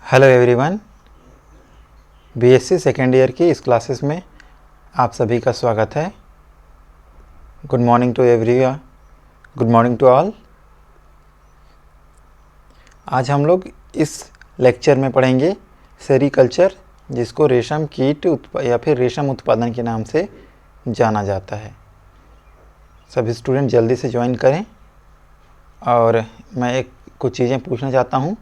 Hello everyone, BSc second year की इस classes में आप सभी का स्वागत है। Good morning to everyone, good morning to all. आज हम लोग इस लेक्चर में पढ़ेंगे सेरीकल्चर, जिसको रेशम कीट या फिर रेशम उत्पादन के नाम से जाना जाता है। सभी स्टूडेंट जल्दी से ज्वाइन करें। और मैं कुछ चीज़ें पूछना चाहता हूँ,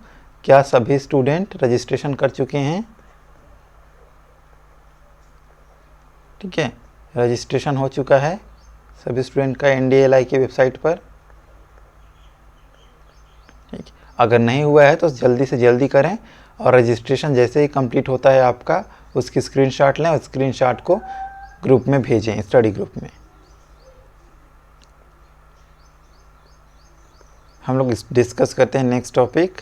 क्या सभी स्टूडेंट रजिस्ट्रेशन कर चुके हैं? ठीक है, रजिस्ट्रेशन हो चुका है सभी स्टूडेंट का NDLI की वेबसाइट पर। ठीक, अगर नहीं हुआ है तो जल्दी से जल्दी करें और रजिस्ट्रेशन जैसे ही कंप्लीट होता है आपका, उसकी स्क्रीनशॉट लें और स्क्रीनशॉट को ग्रुप में भेजें, स्टडी ग्रुप में। हम लोग डिस्कस करते हैं नेक्स्ट टॉपिक,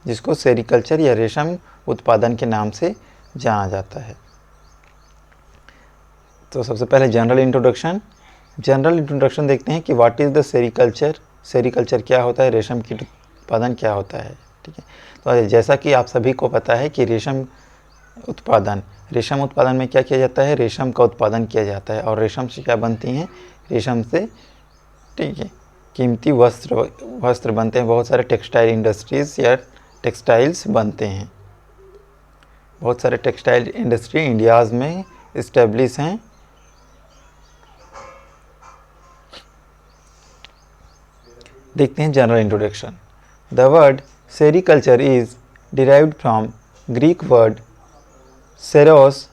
जिसको सेरीकल्चर या रेशम उत्पादन के नाम से जाना जाता है। तो सबसे पहले जनरल इंट्रोडक्शन देखते हैं कि what is the sericulture. Sericulture क्या होता है, रेशम कीट उत्पादन क्या होता है। ठीक है, तो जैसा कि आप सभी को पता है कि रेशम उत्पादन में क्या किया जाता है, रेशम का उत्पादन किया जाता है। और रेशम से क्या बनती हैं, रेशम से, ठीक है, कीमती वस्त्र बनते हैं। बहुत सारे टेक्सटाइल इंडस्ट्रीज़ या टेक्सटाइल्स बनते हैं। बहुत सारे टेक्सटाइल इंडस्ट्री इंडियाज़ में इस्टेब्लिश हैं। देखते हैं general introduction. The word sericulture is derived from Greek word seros.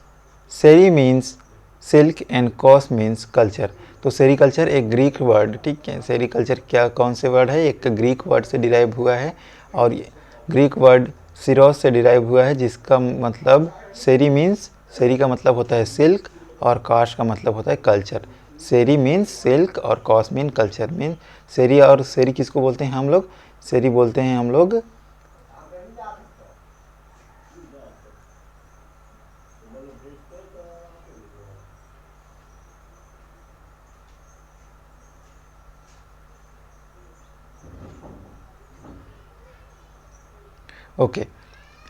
Seri means silk and cos means culture. तो सेरीकल्चर एक ग्रीक वर्ड, ठीक है, सेरीकल्चर कौन से वर्ड है, एक ग्रीक वर्ड से डिराइव हुआ है। और ग्रीक वर्ड सिरोस से डिराइव हुआ है, जिसका मतलब सेरी का मतलब होता है सिल्क और कॉस का मतलब होता है कल्चर। सेरी मीन्स सिल्क और कॉस मीन कल्चर। मीन सेरी, और सेरी किसको बोलते हैं हम लोग, सेरी बोलते हैं हम लोग ओके,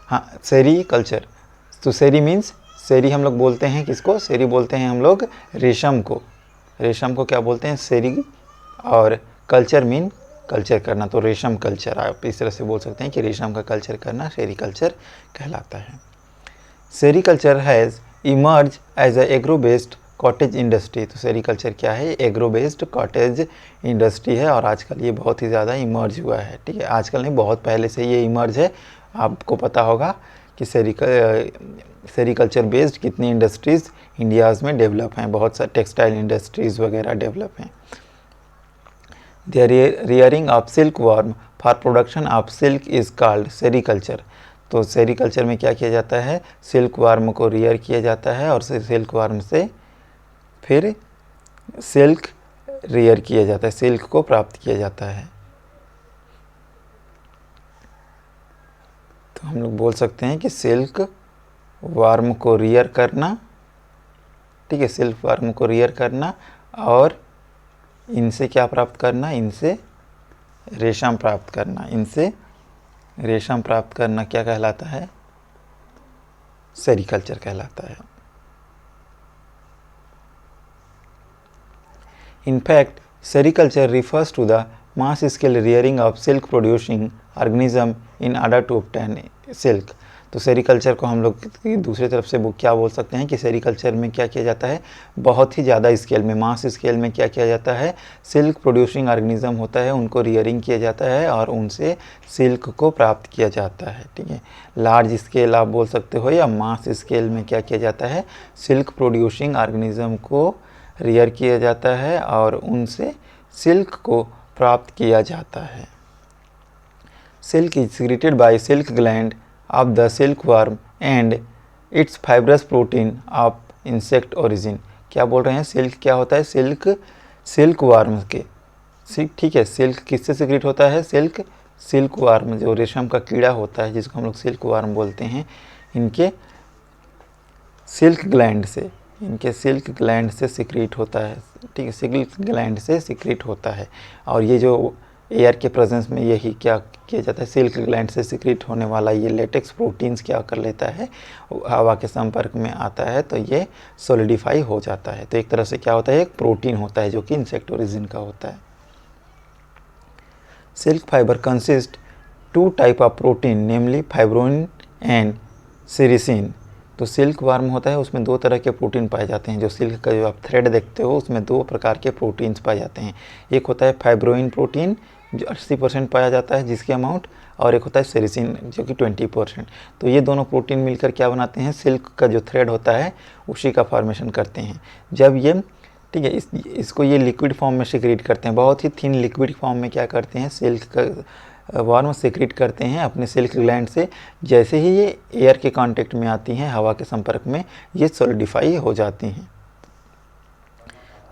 हाँ, सेरी कल्चर। तो सेरी मीन्स, सेरी हम लोग बोलते हैं किसको, सेरी बोलते हैं हम लोग रेशम को। रेशम को क्या बोलते हैं, सेरी। और कल्चर मीन कल्चर करना, तो रेशम कल्चर। आप इस तरह से बोल सकते हैं कि रेशम का कल्चर करना सेरीकल्चर कहलाता है। Sericulture has emerge as a agro based cottage industry. तो सेरीकल्चर क्या है, एग्रो बेस्ड कॉटेज इंडस्ट्री है। और आजकल ये बहुत ही ज़्यादा इमर्ज हुआ है। ठीक है, आजकल नहीं, बहुत पहले से ये इमर्ज है। आपको पता होगा कि सेरीकल्चर बेस्ड कितनी इंडस्ट्रीज़ इंडियाज़ में डेवलप हैं। बहुत सारे टेक्सटाइल इंडस्ट्रीज़ वगैरह डेवलप हैं। The rearing of silkworm for production of silk is called sericulture। तो सेरीकल्चर में क्या किया जाता है, सिल्क वार्म को रियर किया जाता है और सिल्क वार्म से फिर सिल्क रियर किया जाता है, सिल्क को प्राप्त किया जाता है। तो हम लोग बोल सकते हैं कि सिल्क वार्म को रियर करना, ठीक है, सिल्क वार्म को रियर करना और इनसे क्या प्राप्त करना, इनसे रेशम प्राप्त करना। इनसे रेशम प्राप्त करना क्या कहलाता है, सेरीकल्चर कहलाता है। In fact, sericulture refers to the mass scale rearing of silk producing organism in order to obtain silk। तो सेरीकल्चर को हम लोग दूसरी तरफ से क्या बोल सकते हैं कि सेरीकल्चर में क्या किया जाता है, बहुत ही ज़्यादा स्केल में, मास स्केल में क्या किया जाता है, सिल्क प्रोड्यूसिंग ऑर्गेनिज्म होता है, उनको रियरिंग किया जाता है और उनसे सिल्क को प्राप्त किया जाता है। ठीक है, लार्ज स्केल आप बोल सकते हो, या मास स्केल में क्या किया जाता है, सिल्क प्रोड्यूसिंग ऑर्गेनिज्म को रियर किया जाता है और उनसे सिल्क को प्राप्त किया जाता है। Silk is secreted by silk gland of the silk worm and it's fibrous protein of insect origin. क्या बोल रहे हैं, सिल्क क्या होता है, सिल्क वार्म के, ठीक है, सिल्क किससे सिक्रेट होता है, सिल्क वार्म, जो रेशम का कीड़ा होता है जिसको हम लोग सिल्क वार्म बोलते हैं, इनके सिल्क ग्लैंड से सिक्रेट होता है। ठीक है, सिल्क ग्लैंड से सिक्रेट होता है। और ये जो एयर के प्रेजेंस में यही क्या किया जाता है, सिल्क ग्लैंड से सिक्रीट होने वाला ये लेटेक्स प्रोटीन्स क्या कर लेता है, हवा के संपर्क में आता है तो ये सॉलिडिफाई हो जाता है। तो एक तरह से क्या होता है, एक प्रोटीन होता है जो कि इंसेक्ट ओरिजिन का होता है। Silk fibre consist to type of protein namely fibroin and sericin. तो सिल्क वार्म होता है, उसमें दो तरह के प्रोटीन पाए जाते हैं। जो सिल्क का जो आप थ्रेड देखते हो उसमें दो प्रकार के प्रोटीन्स पाए जाते हैं। एक होता है फाइब्रोइन प्रोटीन जो 80% पाया जाता है जिसकी अमाउंट, और एक होता है सेरिसिन जो कि 20%। तो ये दोनों प्रोटीन मिलकर क्या बनाते हैं, सिल्क का जो थ्रेड होता है उसी का फॉर्मेशन करते हैं। जब ये ठीक है इसको ये लिक्विड फॉर्म में सिक्रीट करते हैं, बहुत ही थिन लिक्विड फॉर्म में क्या करते हैं, सिल्क का वार्म सिक्रीट करते हैं अपने सिल्क ग्लैंड से। जैसे ही ये एयर के कांटेक्ट में आती हैं, हवा के संपर्क में, ये सॉलिडिफाई हो जाती हैं।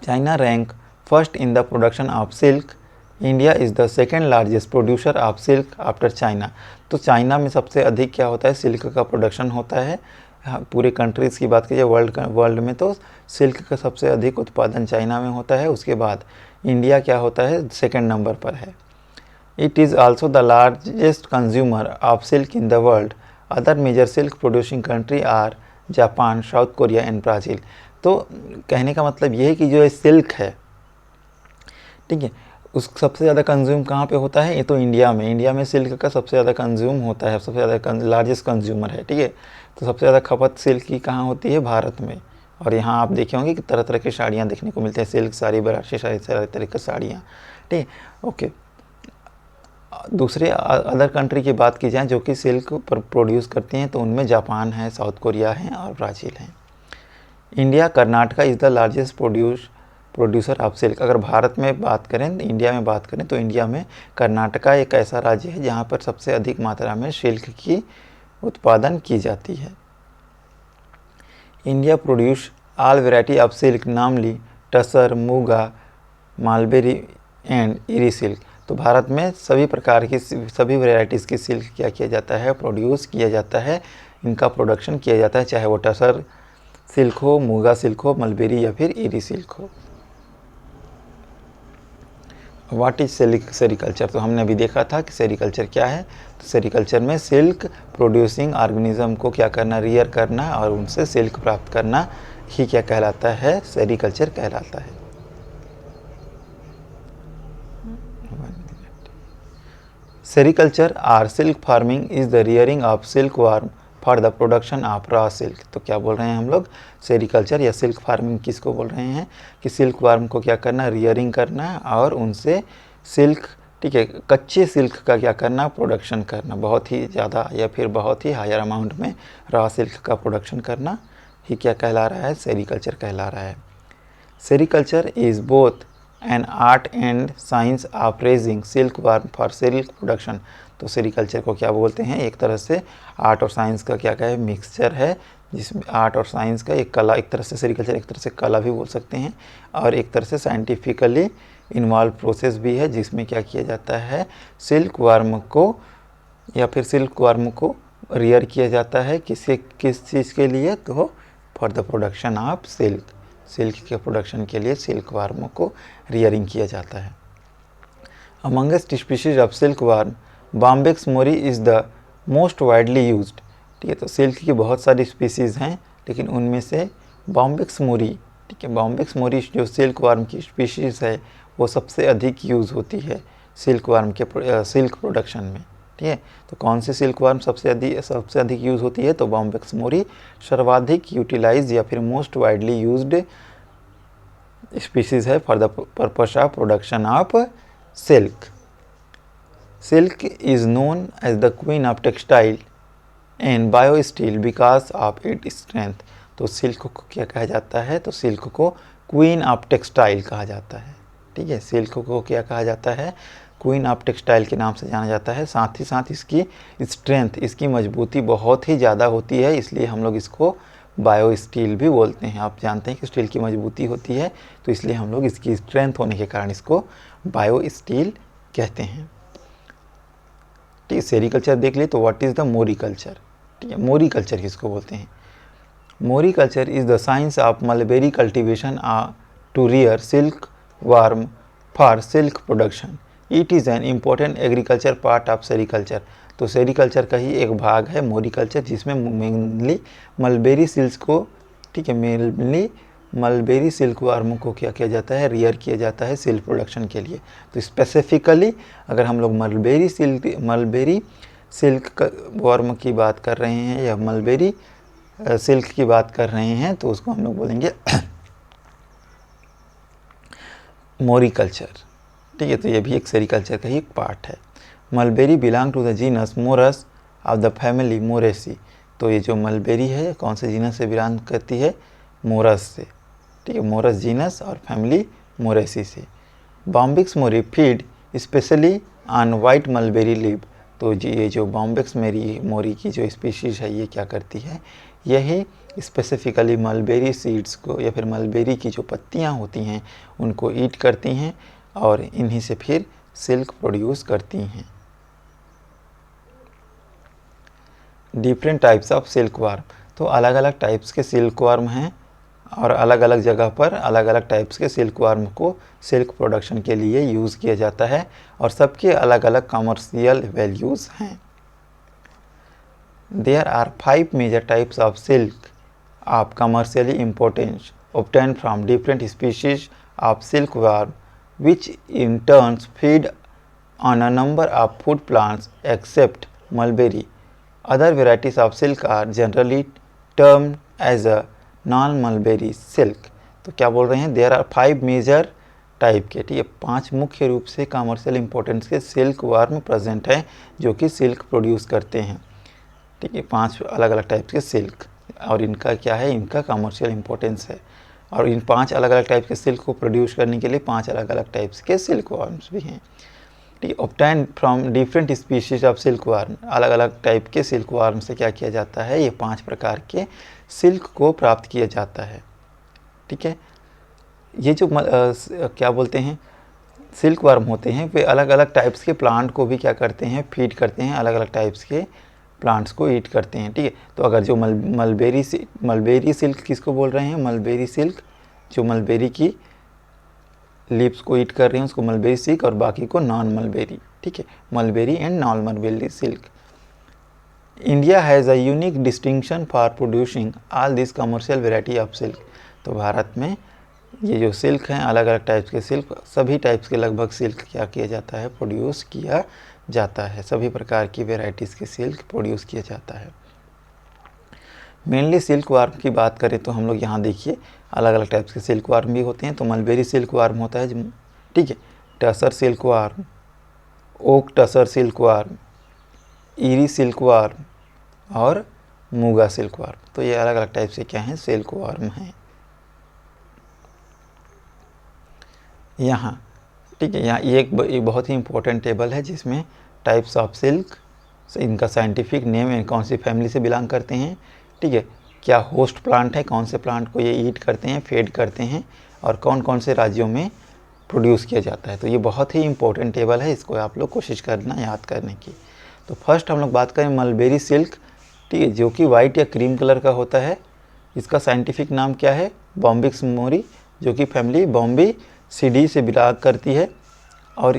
China rank first in the production of silk. India is the second largest producer of silk after China. तो चाइना में सबसे अधिक क्या होता है, सिल्क का प्रोडक्शन होता है। पूरे कंट्रीज़ की बात कीजिए वर्ल्ड में तो सिल्क का सबसे अधिक उत्पादन चाइना में होता है। उसके बाद इंडिया क्या होता है, सेकेंड नंबर पर है। It is also the largest consumer of silk in the world. Other major silk producing country are Japan, South Korea and Brazil. तो कहने का मतलब ये है कि जो ये सिल्क है, ठीक है, उस सबसे ज़्यादा कंज्यूम कहाँ पे होता है, ये तो इंडिया में। इंडिया में सिल्क का सबसे ज़्यादा कंज्यूम होता है, सबसे ज़्यादा लार्जेस्ट कंज्यूमर है, ठीक है। तो सबसे ज़्यादा खपत सिल्क की कहाँ होती है, भारत में। और यहाँ आप देखे होंगे कि तरह तरह की साड़ियाँ देखने को मिलती हैं, सिल्क साड़ी, बनारसी साड़ी, तरह तरह की साड़ियाँ, ठीक है। ओके, दूसरे अदर कंट्री की बात की जाए जो कि सिल्क पर प्रोड्यूस करती हैं, तो उनमें जापान है, साउथ कोरिया है और ब्राज़ील है। India Karnataka is the largest producer of silk. अगर भारत में बात करें, इंडिया में बात करें, तो इंडिया में कर्नाटका एक ऐसा राज्य है जहाँ पर सबसे अधिक मात्रा में सिल्क की उत्पादन की जाती है। India produce all variety of silk Namli tussar, Muga, mulberry and eri silk. तो भारत में सभी प्रकार की सभी वैरायटीज़ की सिल्क क्या किया जाता है, प्रोड्यूस किया जाता है, इनका प्रोडक्शन किया जाता है, चाहे वो टसर सिल्क हो, मूगा सिल्क हो, मलबेरी या फिर इरी सिल्क हो। What is sericulture? तो हमने अभी देखा था कि सेरीकल्चर क्या है। तो सेरीकल्चर में सिल्क प्रोड्यूसिंग ऑर्गेनिज्म को क्या करना, रियर करना और उनसे सिल्क प्राप्त करना ही क्या कहलाता है, सेरीकल्चर कहलाता है। Sericulture or silk farming is the rearing of silk worm for the production of raw silk. तो क्या बोल रहे हैं हम लोग, सेरीकल्चर या सिल्क फार्मिंग किसको बोल रहे हैं कि सिल्क वार्म को क्या करना, रियरिंग करना और उनसे सिल्क, ठीक है, कच्चे सिल्क का क्या करना, प्रोडक्शन करना, बहुत ही ज़्यादा या फिर बहुत ही हायर अमाउंट में रॉ सिल्क का प्रोडक्शन करना ही क्या कहला रहा है, सेरीकल्चर कहला रहा है। Sericulture is both an art and science of raising silk worm for silk production. तो सेरीकल्चर को क्या बोलते हैं, एक तरह से आर्ट और साइंस का क्या है, मिक्सचर है, जिसमें आर्ट और साइंस का एक कला, एक तरह से सेरीकल्चर एक तरह से कला भी बोल सकते हैं, और एक तरह से साइंटिफिकली इन्वॉल्व प्रोसेस भी है, जिसमें क्या किया जाता है, सिल्क वार्म को या फिर सिल्क वार्म को रियर किया जाता है किस चीज़ के लिए, तो for the production of silk, silk के प्रोडक्शन के लिए सिल्क वार्म को रियरिंग किया जाता है। Amongst species of silk warm Bombyx Mori is the most widely used. ठीक है, तो सिल्क की बहुत सारी स्पीसीज़ हैं, लेकिन उनमें से बॉम्बेक्स मोरी, ठीक है, बॉम्बेक्स मोरी जो सिल्क वार्म की स्पीशीज़ है वो सबसे अधिक यूज़ होती है सिल्क वार्म के सिल्क प्रोडक्शन में। ठीक है, तो कौन सी सिल्क वार्म सबसे अधिक यूज़ होती है, तो बॉम्बेक्स मोरी सर्वाधिक यूटिलाइज या फिर मोस्ट वाइडली यूज्ड स्पीसीज़ है for the purpose of production of silk. Silk is known as the queen of textile and biosteel because of it strength. तो सिल्क को क्या कहा जाता है, तो सिल्क को क्वीन ऑफ टेक्सटाइल कहा जाता है। ठीक है, सिल्क को क्या कहा जाता है, क्वीन ऑफ टेक्सटाइल के नाम से जाना जाता है। साथ ही साथ इसकी स्ट्रेंथ, इसकी मजबूती बहुत ही ज़्यादा होती है, इसलिए हम लोग इसको बायो स्टील भी बोलते हैं। आप जानते हैं कि स्टील की मजबूती होती है, तो इसलिए हम लोग इसकी स्ट्रेंथ होने के कारण इसको बायो स्टील कहते हैं। ठीक है, सेरीकल्चर देख लिए, तो व्हाट इज़ द मोरीकल्चर। ठीक है, मोरीकल्चर किसको बोलते हैं, moriculture is the science of mulberry cultivation to rear silk worm for silk production. It is an important agriculture part of sericulture. तो सेरीकल्चर का ही एक भाग है मोरिकल्चर, जिसमें मेनली मलबेरी सिल्क को, ठीक है, मेनली मलबेरी सिल्क वर्म को क्या किया जाता है, रियर किया जाता है सिल्क प्रोडक्शन के लिए। तो स्पेसिफिकली अगर हम लोग मलबेरी सिल्क वर्म की बात कर रहे हैं या मलबेरी सिल्क की बात कर रहे हैं तो उसको हम लोग बोलेंगे मोरिकल्चर, ठीक है। तो ये भी एक सेरीकल्चर का ही एक पार्ट है। Mulberry belong to the genus Morus of the family Moraceae. तो ये जो मलबेरी है कौन से जीनस से बिलोंग करती है, मोरस से, ठीक है, मोरस जीनस और फैमिली मोरेसी से। Bombyx Mori feed specially on white mulberry leave. तो ये जो बॉम्बिक्स मोरी की जो स्पीशीज़ है ये क्या करती है, यही स्पेसिफिकली मलबेरी सीड्स को या फिर मलबेरी की जो पत्तियां होती हैं उनको ईट करती हैं और इन्हीं से फिर सिल्क प्रोड्यूस करती हैं। Different types of silk worm. तो अलग अलग टाइप्स के सिल्क वर्म हैं और अलग अलग जगह पर अलग अलग टाइप्स के सिल्क वर्म को सिल्क प्रोडक्शन के लिए यूज़ किया जाता है और सबके अलग अलग कमर्शियल वैल्यूज़ हैं। There are 5 major types of silk of commercially importance obtained from different species of silkworm, which in turn feed on a number of food plants except mulberry. Other varieties of silk are generally termed as a non-mulberry silk. तो क्या बोल रहे हैं, there are 5 major type के, ठीक है, 5 मुख्य रूप से कमर्शियल इंपॉर्टेंस के सिल्क वर्म प्रेजेंट हैं जो कि सिल्क प्रोड्यूस करते हैं, ठीक है। 5 अलग अलग टाइप्स के सिल्क और इनका क्या है, इनका कमर्शियल इंपॉर्टेंस है और इन 5 अलग अलग टाइप के सिल्क को प्रोड्यूस करने के लिए 5 अलग अलग टाइप्स के सिल्क वर्म्स भी हैं, ठीक है। Obtain from different species of silk worm, अलग अलग टाइप के सिल्क वर्म से क्या किया जाता है, ये 5 प्रकार के सिल्क को प्राप्त किया जाता है, ठीक है। ये जो क्या बोलते हैं सिल्क वर्म होते हैं वे अलग अलग टाइप्स के प्लांट को भी क्या करते हैं, फीड करते हैं, अलग अलग टाइप्स के प्लांट्स को ईट करते हैं, ठीक है। तो अगर जो मलबेरी सिल्क किसको बोल रहे हैं, मलबेरी सिल्क, जो मलबेरी की लीव्स को ईट कर रहे हैं उसको मलबेरी सिल्क और बाकी को नॉन मलबेरी, ठीक है, mulberry and non mulberry silk. India has a unique distinction for producing all this commercial variety of silk. तो भारत में ये जो सिल्क हैं अलग अलग टाइप्स के सिल्क, सभी टाइप्स के लगभग सिल्क क्या किया जाता है, प्रोड्यूस किया जाता है, सभी प्रकार की वेराइटीज़ के सिल्क प्रोड्यूस किया जाता है। मेनली सिल्क वार्म की बात करें तो हम लोग यहाँ देखिए अलग अलग टाइप्स के सिल्क वार्म भी होते हैं। तो मलबेरी सिल्क वार्म होता है, ठीक है, tasar silk worm, oak tasar silk worm, eri silk worm और मूगा सिल्क वार्म। तो ये अलग अलग टाइप से क्या हैं, सिल्क वार्म हैं यहाँ, ठीक है। यहाँ ये एक बहुत ही इंपॉर्टेंट टेबल है जिसमें टाइप्स ऑफ सिल्क, इनका साइंटिफिक नेम एंड कौन सी फैमिली से बिलोंग करते हैं, ठीक है, क्या होस्ट प्लांट है, कौन से प्लांट को ये ईट करते हैं, फेड करते हैं और कौन कौन से राज्यों में प्रोड्यूस किया जाता है। तो ये बहुत ही इंपॉर्टेंट टेबल है, इसको आप लोग कोशिश करना याद करने की। तो फर्स्ट हम लोग बात करें मलबेरी सिल्क, ठीक है, जो कि वाइट या क्रीम कलर का होता है। इसका साइंटिफिक नाम क्या है, बॉम्बिक्स मोरी, जो कि फैमिली बॉम्बी सीडी से बिलोंग करती है। और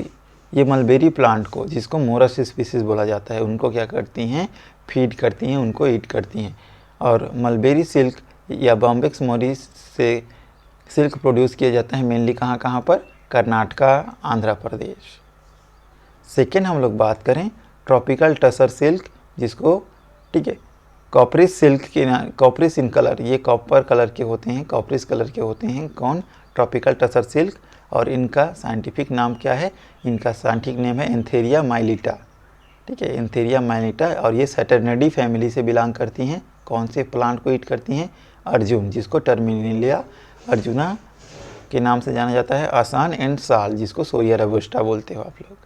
ये मलबेरी प्लांट को, जिसको मोरस स्पीसीज बोला जाता है, उनको क्या करती हैं, फीड करती हैं, उनको ईट करती हैं। और मलबेरी सिल्क या बॉम्बिक्स मोरी से सिल्क प्रोड्यूस किया जाता है मेनली कहाँ कहाँ पर, कर्नाटका, आंध्र प्रदेश। सेकेंड हम लोग बात करें ट्रॉपिकल टसर सिल्क, जिसको, ठीक है, कॉपरिस सिल्क के, कॉपरिस इन कलर, ये कॉपर कलर के होते हैं, कॉपरिस कलर के होते हैं, कौन, ट्रॉपिकल टसर सिल्क। और इनका साइंटिफिक नाम क्या है, इनका साइंटिफिक नेम है एंथेरिया माइलिटा, ठीक है, एंथेरिया माइलिटा। और ये सैटर्निडी फैमिली से बिलोंग करती हैं। कौन से प्लांट को ईट करती हैं, अर्जुन, जिसको टर्मिनेलिया अर्जुना के नाम से जाना जाता है, आसान एंड साल, जिसको सोरिया रोबस्टा बोलते हो आप लोग।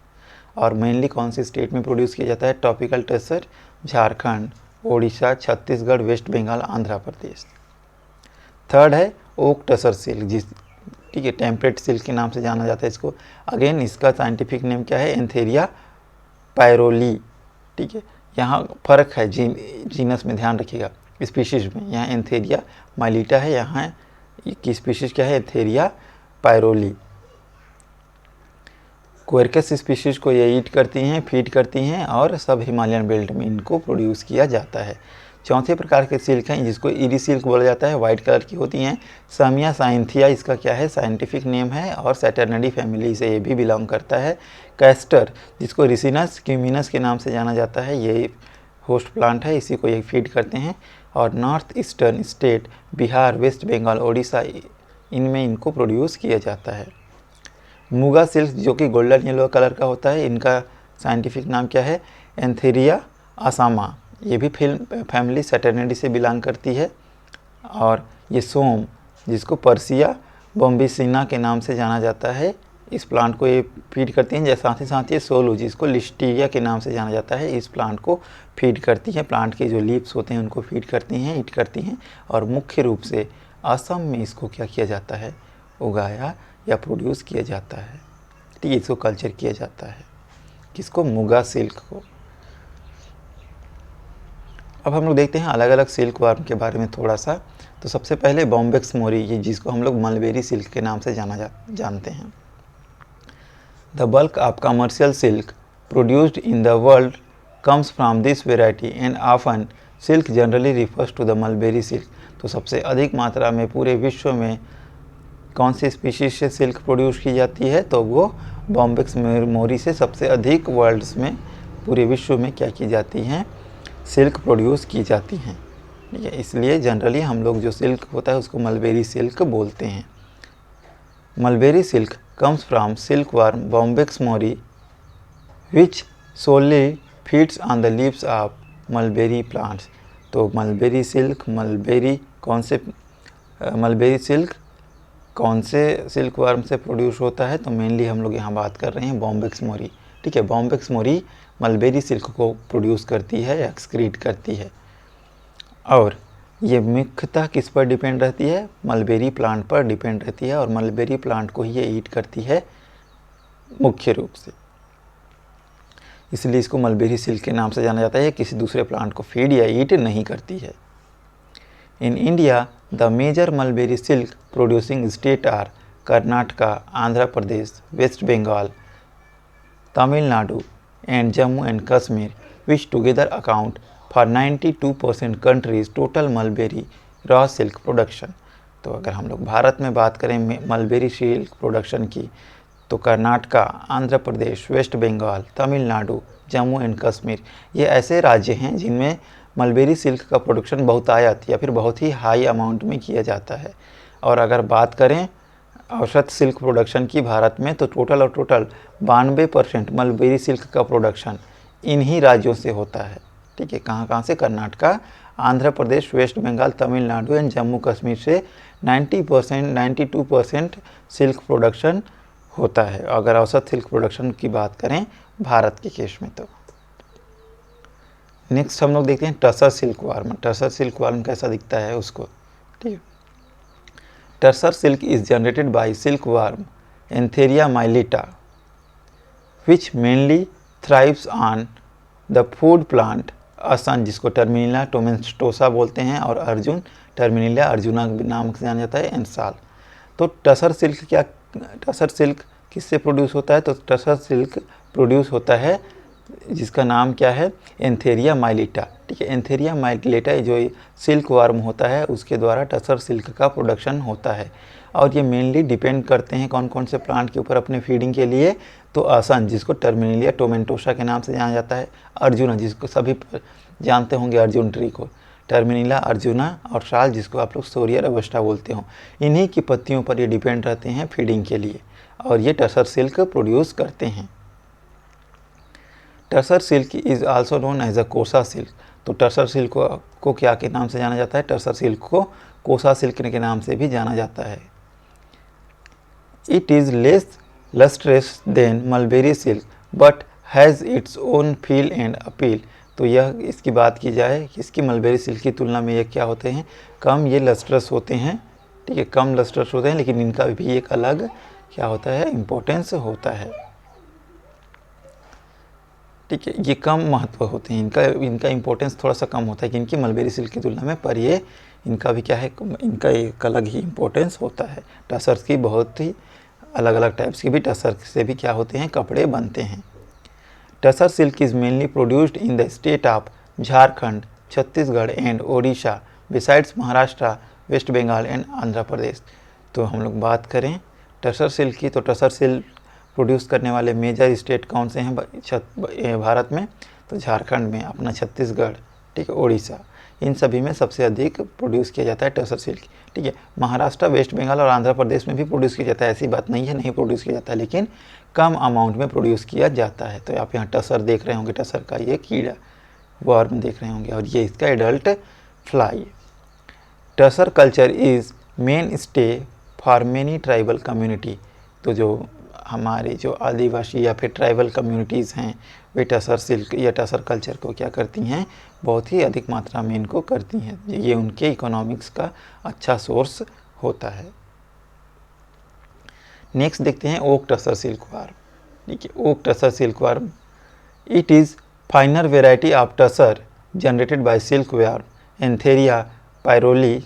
और मेनली कौन से स्टेट में प्रोड्यूस किया जाता है, tropical tussar Jharkhand, Odisha, Chhattisgarh, waste Bengal, Andhra Pradesh. Third है ओक टसर सिल्क, जिस, ठीक है, टेम्परेट सिल्क के नाम से जाना जाता है इसको। अगेन इसका साइंटिफिक नेम क्या है, एंथेरिया पायरोली, ठीक है। यहाँ फ़र्क है जीनस में, ध्यान रखिएगा, स्पीशीज़ में। यहाँ एंथेरिया माइलिटा है, यहाँ की स्पीशीज़ क्या है, एंथेरिया पायरोली। क्वेरकस स्पीशीज़ को ये ईट करती हैं, फीड करती हैं और सब हिमालयन बेल्ट में इनको प्रोड्यूस किया जाता है। चौथे प्रकार के सिल्क हैं जिसको इरी सिल्क बोला जाता है, वाइट कलर की होती हैं। सामिया साइंथिया इसका क्या है, साइंटिफिक नेम है और सैटर्निडी फैमिली से ये भी बिलोंग करता है। कैस्टर जिसको रिसिनस क्यूमिनस के नाम से जाना जाता है, ये होस्ट प्लांट है, इसी को ये फीड करते हैं। और north eastern state Bihar, waste Bengal, Odisha इनमें इनको प्रोड्यूस किया जाता है। मुगा सिल्क जो कि गोल्डन येलो कलर का होता है, इनका साइंटिफिक नाम क्या है, एंथेरिया असामा, ये भी फैमिली सैटर्निडी से बिलोंग करती है। और ये सोम जिसको पर्सिया बॉम्बिसिना के नाम से जाना जाता है, इस प्लांट को ये फीड करती हैं। साथ ही साथ ये सोलू जिसको लिस्टीरिया के नाम से जाना जाता है, इस प्लांट को फीड करती हैं। प्लांट के जो लीव्स होते हैं उनको फीड करती हैं, ईट करती हैं। और मुख्य रूप से असम में इसको क्या किया जाता है, उगाया या प्रोड्यूस किया जाता है, ठीक है, इसको कल्चर किया जाता है। किसको, मुगा सिल्क को। अब हम लोग देखते हैं अलग अलग सिल्क वर्म के बारे में थोड़ा सा। तो सबसे पहले बॉम्बेक्स मोरी, ये जिसको हम लोग मलबेरी सिल्क के नाम से जानते हैं। The bulk of commercial silk produced in the world comes from this variety and often silk generally refers to the mulberry silk. तो सबसे अधिक मात्रा में पूरे विश्व में कौन सी स्पीशीज से सिल्क प्रोड्यूस की जाती है, तो वो बॉम्बेक्स मोरी से सबसे अधिक वर्ल्ड्स में पूरे विश्व में क्या की जाती हैं, सिल्क प्रोड्यूस की जाती हैं, ठीक है। इसलिए जनरली हम लोग जो सिल्क होता है उसको मलबेरी सिल्क बोलते हैं। Mulberry silk comes from silk worm Bombyx mori which solely feeds on the leaves of mulberry plants. तो मलबेरी सिल्क, मलबेरी सिल्क कौन से सिल्क वर्म से प्रोड्यूस होता है, तो मेनली हम लोग यहाँ बात कर रहे हैं बॉम्बेक्स मोरी, ठीक है। बॉम्बेक्स मोरी मलबेरी सिल्क को प्रोड्यूस करती है, एक्सक्रीट करती है। और ये मुख्यतः किस पर डिपेंड रहती है, मलबेरी प्लांट पर डिपेंड रहती है और मलबेरी प्लांट को ही ये ईट करती है मुख्य रूप से, इसलिए इसको मलबेरी सिल्क के नाम से जाना जाता है। किसी दूसरे प्लांट को फीड या ईट नहीं करती है। In India the major mulberry silk producing state are Karnataka, Andhra Pradesh, west Bengal, Tamil Nadu and Jammu and Kashmir, which together account for 92% country's total mulberry raw silk production। तो अगर हम लोग भारत में बात करें मलबेरी सिल्क प्रोडक्शन की, तो कर्नाटका, आंध्र प्रदेश, वेस्ट बंगाल, तमिलनाडु, जम्मू एंड कश्मीर ये ऐसे राज्य हैं जिनमें मलबेरी सिल्क का प्रोडक्शन बहुतायत या फिर बहुत ही हाई अमाउंट में किया जाता है। और अगर बात करें औसत सिल्क प्रोडक्शन की भारत में, तो टोटल 92% मलबेरी सिल्क का प्रोडक्शन इन्हीं राज्यों से होता है, ठीक है। कहाँ से, कर्नाटका, आंध्र प्रदेश, वेस्ट बंगाल, तमिलनाडु एंड जम्मू कश्मीर से 92% सिल्क प्रोडक्शन होता है। अगर औसत सिल्क प्रोडक्शन की बात करें भारत के केस में। तो नेक्स्ट हम लोग देखते हैं tasar silk worm. Tussar silk worm कैसा दिखता है उसको, ठीक है। Tasar silk is generated by silk worm Antheraea mylitta which mainly thrives on the food plant असन, जिसको टर्मिनिला टोमेस्टोसा बोलते हैं, और अर्जुन टर्मिनिला अर्जुना नाम से जाना जाता है, एंसाल। तो टसर सिल्क किससे प्रोड्यूस होता है, तो टसर सिल्क प्रोड्यूस होता है जिसका नाम क्या है, एंथेरिया माइलिटा, ठीक है। एंथेरिया माइलिटा जो सिल्क वर्म होता है उसके द्वारा टसर सिल्क का प्रोडक्शन होता है। और ये मेनली डिपेंड करते हैं कौन कौन से प्लांट के ऊपर अपने फीडिंग के लिए, तो असन जिसको टर्मिनिलिया टोमेंटोसा के नाम से जाना जाता है, अर्जुना जिसको सभी जानते होंगे अर्जुन ट्री को, टर्मिनिला अर्जुना, और शाल जिसको आप लोग सोरिया रोबस्टा बोलते हो, इन्हीं की पत्तियों पर ये डिपेंड रहते हैं फीडिंग के लिए और ये टसर सिल्क प्रोड्यूस करते हैं। Tasar silk is also known as a kosa silk. तो टसर सिल्क को क्या के नाम से जाना जाता है, टसर सिल्क को कोसा सिल्क के नाम से भी जाना जाता है। It is less lustrous than mulberry silk but has its own feel and appeal. तो यह इसकी बात की जाए कि इसकी मलबेरी सिल्क की तुलना में ये क्या होते हैं, कम ये लस्ट्रस होते हैं, ठीक है, कम लस्ट्रस होते हैं, लेकिन इनका भी एक अलग क्या होता है, इम्पोर्टेंस होता है, ठीक है। ये कम महत्व होते हैं, इनका इम्पोर्टेंस थोड़ा सा कम होता है कि इनकी मलबेरी सिल्क की तुलना में, पर ये इनका भी क्या है, इनका एक अलग ही इम्पोर्टेंस होता है। टसर्स की बहुत ही अलग अलग टाइप्स के भी टसर से भी क्या होते हैं, कपड़े बनते हैं। Tasar silk is mainly produced in the state of Jharkhand, Chhattisgarh and Odisha besides Maharashtra, West Bengal and Andhra Pradesh. तो हम लोग बात करें टसर सिल्क की, तो टसर सिल्क प्रोड्यूस करने वाले मेजर स्टेट कौन से हैं भारत में, तो झारखंड में, अपना छत्तीसगढ़, ठीक है, उड़ीसा, इन सभी में सबसे अधिक प्रोड्यूस किया जाता है टसर सिल्क, ठीक है। महाराष्ट्र, वेस्ट बंगाल और आंध्र प्रदेश में भी प्रोड्यूस किया जाता है, ऐसी बात नहीं है नहीं प्रोड्यूस किया जाता है, लेकिन कम अमाउंट में प्रोड्यूस किया जाता है। तो आप यहाँ टसर देख रहे होंगे, टसर का ये कीड़ा वर्म देख रहे होंगे, और ये इसका adult fly. Tussar culture is main stay for many tribal community. तो जो हमारे जो आदिवासी या फिर ट्राइबल कम्युनिटीज़ हैं वे टसर सिल्क या टसर कल्चर को क्या करती हैं, बहुत ही अधिक मात्रा में इनको करती हैं। ये उनके इकोनॉमिक्स का अच्छा सोर्स होता है। नेक्स्ट देखते हैं ओक टसर सिल्क वार्म, ठीक है। Oak tasar silk worm, it is finer variety of tasar generated by silk worm antheraea proylei,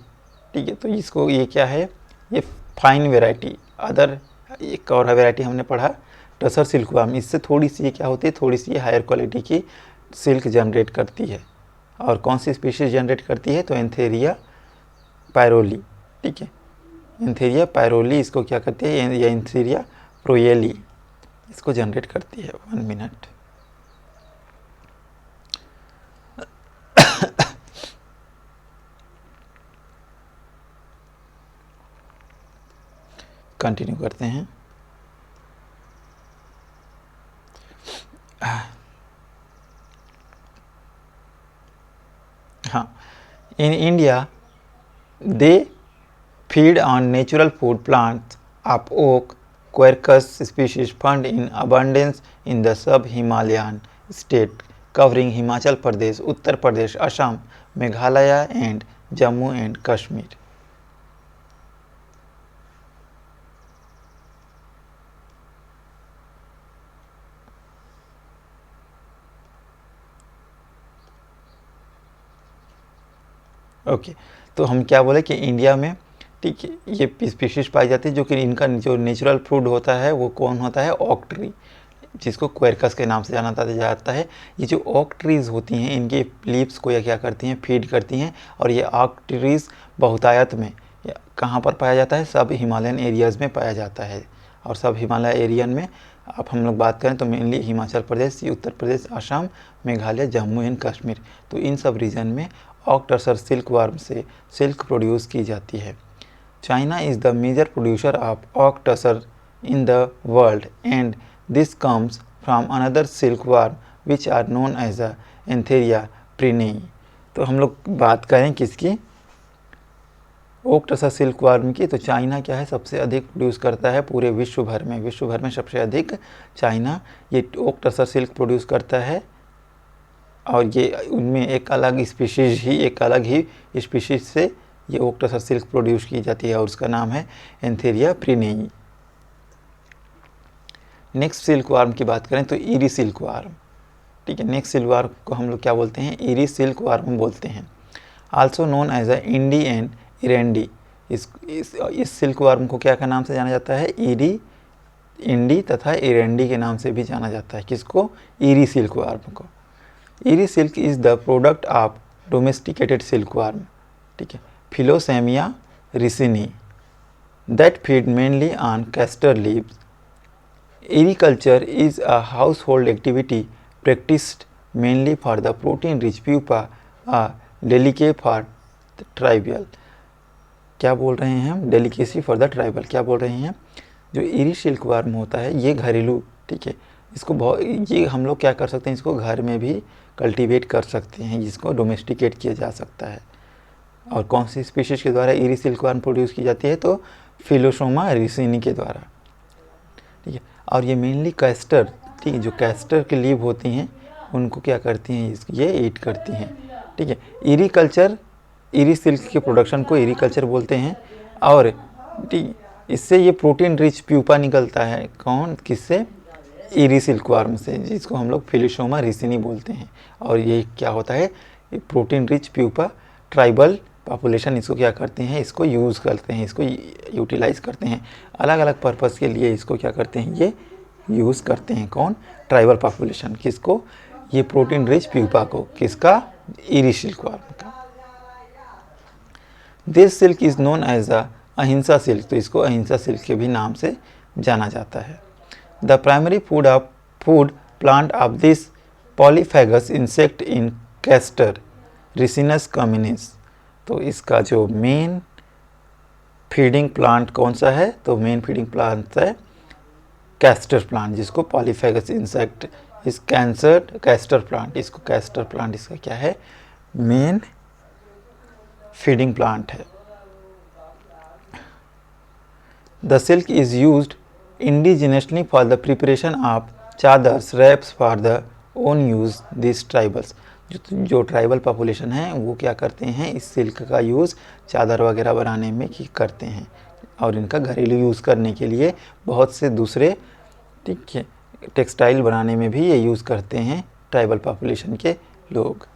ठीक है। तो इसको ये क्या है, ये फाइन वेराइटी, अदर एक और वेराइटी हमने पढ़ा टसर सिल्क वार्म, इससे थोड़ी सी ये क्या होती है, थोड़ी सी हायर क्वालिटी की सिल्क जनरेट करती है। और कौन सी स्पीशीज जनरेट करती है, तो एंथेरिया पायरोली, ठीक है। एंथेरिया पायरोली इसको क्या करती है, या एंथेरिया प्रोयेली इसको जनरेट करती है। 1 मिनट। कंटिन्यू करते हैं। हाँ, in India they feed on natural food plants of oak Quercus species fund in abundance in the sub Himalayan state covering Himachal Pradesh, Uttar Pradesh, Assam, Meghalaya and Jammu and Kashmir. Okay, तो हम क्या बोले कि इंडिया में, ठीक है, ये स्पीशीज पाई जाती है जो कि इनका जो नेचुरल फूड होता है वो कौन होता है, ओक ट्री, जिसको क्वेरकस के नाम से जाना जाता है। ये जो ओक ट्रीज़ होती हैं इनके लीव्स को या क्या करती हैं, फीड करती हैं। और ये ओक ट्रीज़ बहुतायत में कहाँ पर पाया जाता है, सब हिमालयन एरियाज़ में पाया जाता है। और सब हिमालय एरियन में अब हम लोग बात करें तो मेनली हिमाचल प्रदेश, उत्तर प्रदेश, असम, मेघालय, जम्मू एंड कश्मीर, तो इन सब रीजन में ओक टसर सिल्क वर्म से सिल्क प्रोड्यूस की जाती है। China is the major producer of oak tasar in the world and this comes from another silk worm which are known as a antheraea pernyi. तो हम लोग बात करें किसकी, ओक टसर सिल्क वर्म की, तो चाइना क्या है, सबसे अधिक प्रोड्यूस करता है पूरे विश्व भर में। विश्व भर में सबसे अधिक चाइना ये ओक टसर सिल्क प्रोड्यूस करता है। और ये उनमें एक अलग ही स्पीशीज से ये ओक टसर सिल्क प्रोड्यूस की जाती है और उसका नाम है एंथेरिया प्रिनेई। नेक्स्ट सिल्क वार्म की बात करें तो ईरी सिल्क वार्म, ठीक है। नेक्स्ट सिल्क वार्म को हम लोग क्या बोलते हैं, ईरी सिल्क वार्म बोलते हैं, also known as a endi and errandi. इस सिल्क वार्म को क्या का नाम से जाना जाता है, ईरी, इंडी तथा इरेंडी के नाम से भी जाना जाता है। किसको, ईरी सिल्क वार्म को। Eri silk is the product of domesticated silk worm, ठीक है, philosamia ricini that feed mainly on castor leaves. Eri culture is a household activity practiced mainly for the protein rich pupa, a delicacy for the tribal। क्या बोल रहे हैं हम, delicacy for the tribal, क्या बोल रहे हैं, जो ईरी सिल्क वार्म होता है ये घरेलू, ठीक है, इसको ये हम लोग क्या कर सकते हैं, इसको घर में भी कल्टीवेट कर सकते हैं, जिसको डोमेस्टिकेट किया जा सकता है। और कौन सी स्पीशीज के द्वारा ईरी सिल्क वार्म प्रोड्यूस की जाती है, तो फिलोसोमा रिसिनी के द्वारा, ठीक है। और ये मेनली कैस्टर, ठीक है, जो कैस्टर के लीव होती हैं उनको क्या करती हैं, ये ईट करती हैं, ठीक है। ईरी कल्चर, ईरी सिल्क के प्रोडक्शन को ईरी कल्चर बोलते हैं। और ठीक, इससे ये प्रोटीन रिच प्यूपा निकलता है, कौन, किससे, ईरी सिल्क वार्म से, जिसको हम लोग फिलोसोमा रिसिनी बोलते हैं। और ये क्या होता है, protein rich pupa tribal population इसको क्या करते हैं, इसको यूज़ करते हैं, इसको यूटिलाइज़ करते हैं, अलग अलग पर्पज़ के लिए इसको क्या करते हैं, ये यूज़ करते हैं। कौन? Tribal population. किसको? ये प्रोटीन रिच प्यूपा को। किसका? इरी सिल्कवर्म का। This silk is known as ahimsa silk, तो इसको अहिंसा सिल्क के भी नाम से जाना जाता है। The primary food plant of this polyphagous insect in castor Ricinus communis, तो इसका जो मेन फीडिंग प्लांट कौन सा है? तो मेन फीडिंग प्लांट है कैस्टर प्लांट, जिसको पॉलीफेगस इंसेक्ट इस कैस्टर प्लांट, इसको कैस्टर प्लांट इसका क्या है? मेन फीडिंग प्लांट है। The silk is used indigenously for the preparation of चादर्स wraps for the own use this tribals, जो ट्राइबल पॉपुलेशन है वो क्या करते हैं, इस सिल्क का यूज़ चादर वगैरह बनाने में करते हैं, और इनका घरेलू यूज़ करने के लिए बहुत से दूसरे, ठीक है, टेक्सटाइल बनाने में भी ये यूज़ करते हैं ट्राइबल पॉपुलेशन के लोग।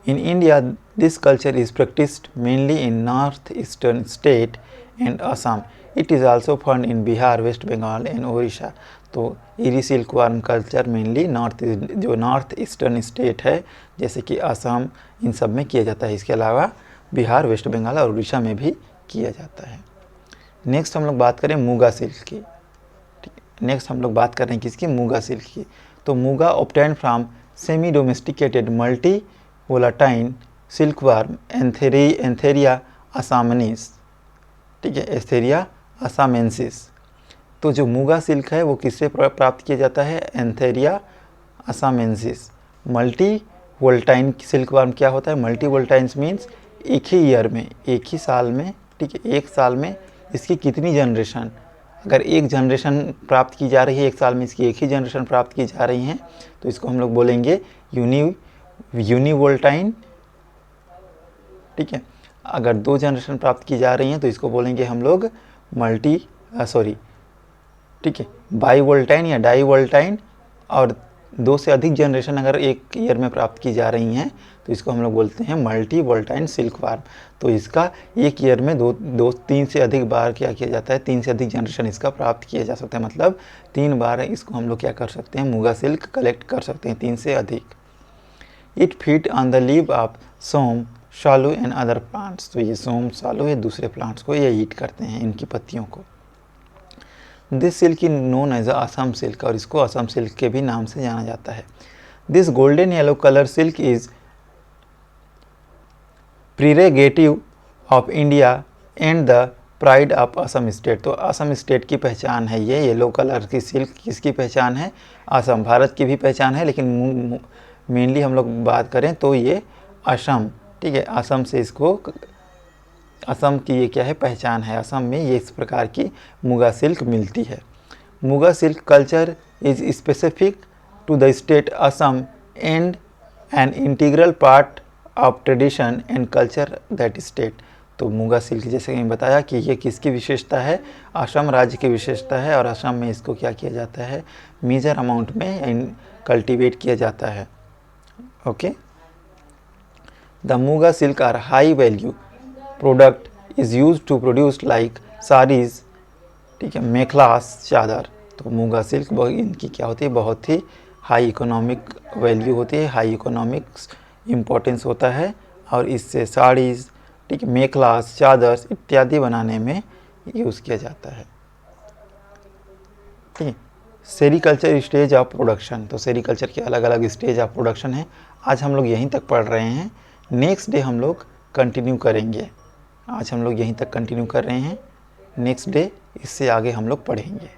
In India this culture is practised mainly in north eastern state and Assam. It is also found in Bihar, waste Bengal and Odisha. तो eri silkworm culture mainly north eastern state है, जैसे कि असम, इन सब में किया जाता है। इसके अलावा बिहार, वेस्ट बंगाल और उड़ीसा में भी किया जाता है। नेक्स्ट हम लोग बात करें मुगा सिल्क की। नेक्स्ट हम लोग बात कर रहे हैं किसकी? मुगा सिल्क की। तो muga obtained from semi domesticated multivoltine silkworm antheraea assamensis, ठीक है, एस्थेरिया असामेंसिस। तो जो मुगा सिल्क है वो किससे प्राप्त किया जाता है? एंथेरिया असामेंसिस। मल्टी वोल्टाइन सिल्कवर्म क्या होता है? मल्टी वोल्टाइन्स मीन्स एक ही ईयर में, एक ही साल में, ठीक है, एक साल में इसकी कितनी जनरेशन, अगर एक जनरेशन प्राप्त की जा रही है, एक साल में इसकी एक ही जनरेशन प्राप्त की जा रही हैं, तो इसको हम लोग बोलेंगे यूनिवोल्टाइन, ठीक है। अगर दो जनरेशन प्राप्त की जा रही हैं तो इसको बोलेंगे हम लोग ठीक है, बाईवोल्टाइन या डाईवोल्टाइन। और दो से अधिक जनरेशन अगर एक ईयर में प्राप्त की जा रही हैं तो इसको हम लोग बोलते हैं मल्टी वोल्टाइन सिल्कवर्म। तो इसका एक ईयर में तीन से अधिक बार क्या किया जाता है, 3 से अधिक जनरेशन इसका प्राप्त किया जा सकता है। मतलब 3 बार इसको हम लोग क्या कर सकते हैं, मुगा सिल्क कलेक्ट कर सकते हैं, 3 से अधिक। It feed on the leave of som, shalu and other plants. तो ये सोम, शालू या दूसरे प्लांट्स को ये ईट करते हैं, इनकी पत्तियों को। This silk is known as Assam silk, और इसको असम सिल्क के भी नाम से जाना जाता है। This golden yellow colour silk is prerogative of India and the pride of Assam state. तो असम स्टेट की पहचान है ये येलो कलर की सिल्क। किसकी पहचान है? असम, भारत की भी पहचान है, लेकिन मेनली हम लोग बात करें तो ये असम, ठीक है, असम से इसको, असम की ये क्या है, पहचान है। असम में ये इस प्रकार की मुगा सिल्क मिलती है। Muga silk culture is specific to the state Assam and an integral part of tradition and culture that state. तो मुगा सिल्क जैसे कि बताया कि ये किसकी विशेषता है, असम राज्य की विशेषता है, और असम में इसको क्या किया जाता है, मेजर अमाउंट में कल्टीवेट किया जाता है। Okay, the muga silk are high value product is use to produce like saris, ठीक है, मेखलास, चादर। तो मुगा सिल्क इनकी क्या होती है, बहुत ही हाई इकोनॉमिक वैल्यू होती है, हाई इकोनॉमिक इम्पोर्टेंस होता है, और इससे साड़ीज़, ठीक है, मेखलास, चादर इत्यादि बनाने में यूज़ किया जाता है। ठीक है, सेरीकल्चर स्टेज ऑफ प्रोडक्शन। तो सेरीकल्चर के अलग अलग स्टेज ऑफ प्रोडक्शन है। आज हम लोग यहीं तक पढ़ रहे हैं, नेक्स्ट डे हम लोग कंटिन्यू करेंगे। आज हम लोग यहीं तक कंटिन्यू कर रहे हैं, नेक्स्ट डे इससे आगे हम लोग पढ़ेंगे।